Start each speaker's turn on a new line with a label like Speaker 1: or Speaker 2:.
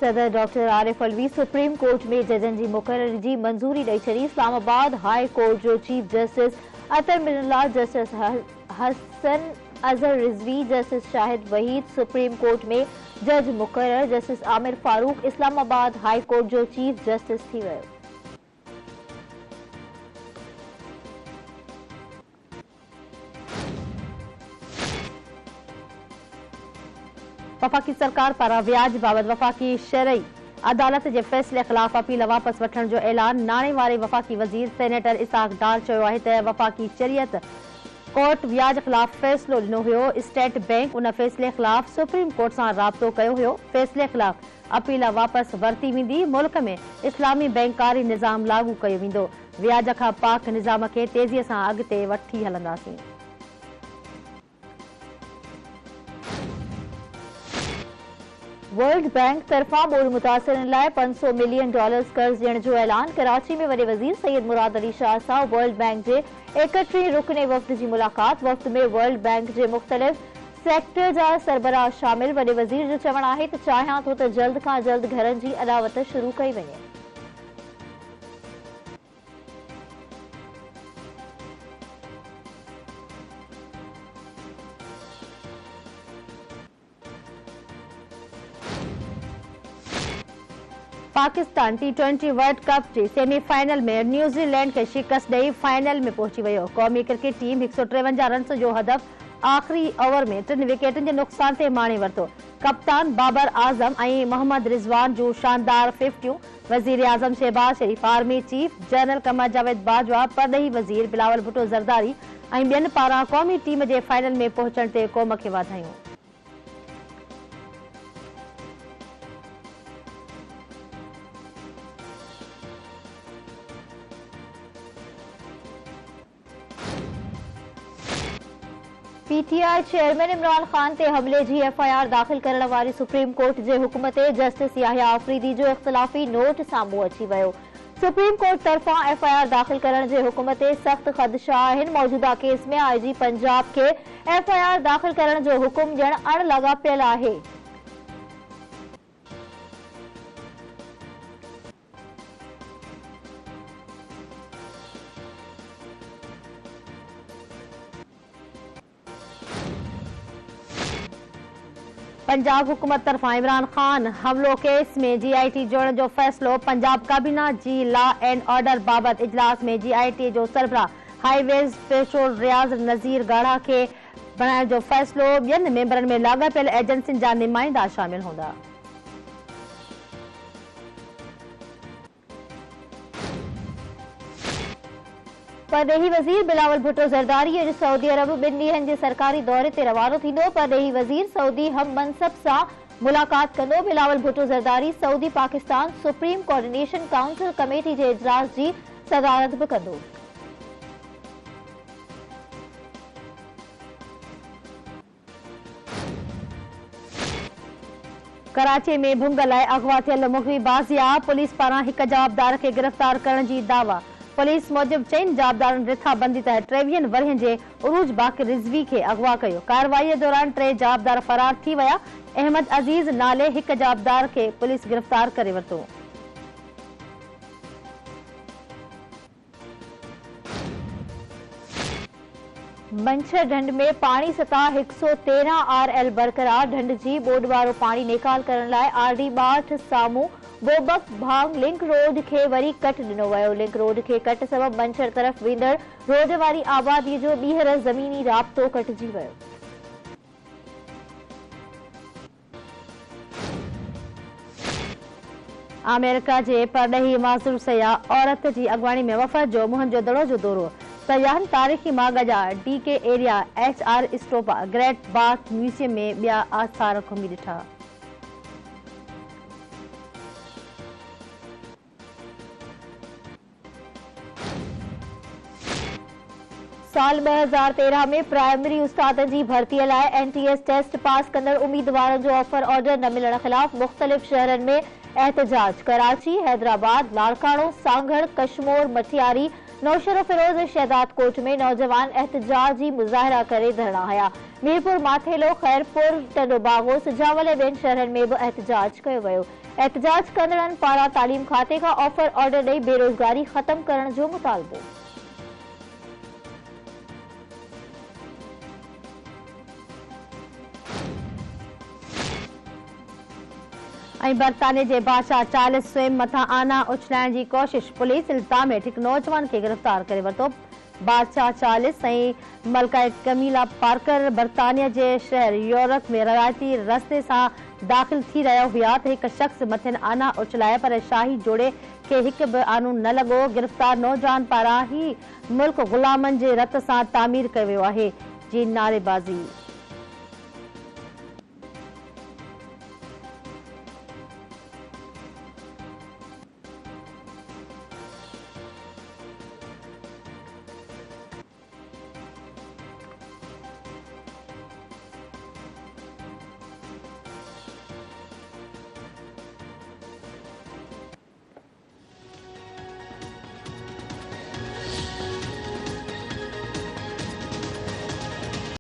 Speaker 1: सदर doctor Arif Alvi supreme court में जजन की मुक़ररी की मंजूरी ॾेई छॾी। इस्लामाबाद हाई कोर्ट जो chief justice Athar Minallah, justice Hasan Azhar Rizvi, justice Shahid Waheed supreme court में जज मुक़रर, justice Aamir Farooq Islamabad high court जो चीफ जस्टिस थी वियो। वफाकी सरकार पारां व्याज बाबत वफाकी शरई अदालत के फैसले खिलाफ अपील वापस वठण जो ऐलान। नाणे वारे वफाकी वजीर सेनेटर इसाक डार चयो आहे त वफाकी शरीयत कोर्ट व्याज खिलाफ फैसलो ॾिनो हुयो। स्टेट बैंक उन फैसले खिलाफ सुप्रीम कोर्ट सां राब्तो कयो हुयो। फैसले खिलाफ अपील वापस वरती वेंदी। मुल्क में इस्लामी बैंकारी निज़ाम लागू कयो वेंदो। व्याज खां पाक निज़ाम खे तेज़ीअ सां अॻिते वठी हलंदासीं। वर्ल्ड बैंक तरफा ॿोड़ मुतासिरनि लाइ $500 मिलियन कर्ज़ ॾियण जो ऐलान। कराची में वॾे वज़ीर सैयद मुराद अली शाह सां वर्ल्ड बैंक जे 31 रुकने वफ़द की मुलाकात। वफ़द में वर्ल्ड बैंक के मुख़्तलिफ़ सेक्टर जा सरबराह शामिल। वॾे वज़ीर जो चवणु आहे त चाहियां थो त जल्द खां जल्द घरनि जी अदावत शुरू कई वञे। पाकिस्तान T20 वर्ल्ड कप के सेमीफाइनल में न्यूजीलैंड के शिकस्त ॾेई फाइनल में पहुची वियो। क़ौमी क्रिकेट टीम 153 रन्स जो हदफ आख़िरी ओवर में 3 विकेटन के नुक़सान से माणे वरतो। कप्तान बाबर आज़म और मोहम्मद रिजवान जो शानदार 50। वजीर आज़म शहबाज शरीफ, army chief general Qamar Javed Bajwa, परॾेही वजीर बिलावल भुट्टो ज़रदारी और ॿियनि पारां क़ौमी टीम के फाइनल में पहुचण ते क़ौम खे वाधायूं। पीटीआई चेयरमैन इमरान खान ते हमले की FIR दाखिल करण वारी सुप्रीम कोर्ट के हुक्म ते जस्टिस याहिया आफरीदी जो इख्तिलाफी नोट साम्हूं अची वियो। सुप्रीम कोर्ट तरफा FIR दाखिल करण के हुक्म ते सख्त खदशा आहिनि। मौजूदा केस में IG पंजाब के FIR दाखिल करण जो हुक्म ॾियण अणलाॻापियल आहे। पंजाब हुकूमत तरफा इमरान खान हमलो केस में GIT जोड़न जो फैसलो। पंजाब काबीना जी लॉ एंड ऑर्डर बाबत इजलास में GIT जो सरबराह हाईवेज पेट्रोल रियाज नज़ीर गाढ़ा के बनाइण जो फैसलो। ॿियनि मेंबरनि में लाॻापियल एजेंसियुनि जा नुमाइंदा शामिल हूंदा। परॾेही वज़ीर बिलावल भुट्टो ज़रदारी अॼु सऊदी अरब 2 ॾींहनि जे सरकारी दौरे ते रवानो थींदो। परॾेही वज़ीर सऊदी हम मनसब सां मुलाक़ात कंदो। Bilawal Bhutto Zardari Saudi Pakistan supreme coordination council committee के इजलास की सदारत भी कंदो। कराची में भुंग लाइ अगवा थियल मुग़वी बाज़ियाब। पुलिस पारां हिक जवाबदार के गिरफ्तार करण की दावा। पुलिस मूजिब 4 जवाबदारनि रिथाबंदी तहत 23 वरियनि जे उरूज बाक़िर रिज़वी के अगवा कयो। कार्रवाई दौरान 3 जवाबदार फरार थी विया। अहमद अजीज नाले एक जवाबदार के पुलिस गिरफ्तार करे वरितो। मंछर ढंढ में पानी सतह 113 RL बरकरार। ढंढ की बोड वारो पानी निकाल करण लाइ RD 62 सामू बोबक भांग लिंक रोड के वरी कट दिनो वियो। लिंक रोड के कट सबब मंछर तरफ वेंदड़ रोड वारी आबादी जो ॿीहर ज़मीनी राब्तो कटिजी वियो। अमेरिका के परॾेही माज़ूर सयाह औरत की अगवानी में वफ़द जो मुहन जो दड़ो जो दौरो। सयाहन तारीख़ी माग जा DK एरिया HR स्टोपा ग्रेट बाथ म्यूजियम में ॿिया आसार घुमी ॾिठा। साल 2013 में प्राइमरी उस्तादनि जी भर्तीअ लाइ NTS टेस्ट पास कंदड़ उम्मीदवारनि जो ऑफर ऑर्डर न मिलण खिलाफ मुख़्तलिफ़ शहरनि में एहतजाज। कराची, हैदराबाद, लाड़काणो, सांगड़, कशमोर, मठियारी, नौशरो फिरोज शहदाद कोट में नौजवान एहतजाजी मुज़ाहिरा करे धरना हया। मीरपुर, माथेलो, खैरपुर, टंडो बागो, सिजावल ऐं ॿियनि शहरनि में भी एहतजाज कयो वियो।
Speaker 2: एहतजाज कंदड़नि पारां तालीम खाते का ऑफर ऑर्डर ॾेई बेरोज़गारी ख़त्म करण जो मुतालबो।
Speaker 1: बरतानिया के बादशाह चार्ल्स स्विम मथा आना उछलाइण की कोशिश। पुलिस इल्जाम हेठ एक नौजवान के गिरफ्तार करे वरतो। बादशाह चार्ल्स ऐं मलका कमीला पार्कर बरतानिया के शहर यूरोप में रवायती रस्ते से दाखिल थी रहा हुआ तो एक शख्स मथे आना उछलाया पर शाही जोड़े के एक भी आनू न लगो। गिरफ्तार नौजवान पारा ही मुल्क गुलामन के रत से तामीर किया वियो आहे जी नारेबाज़ी।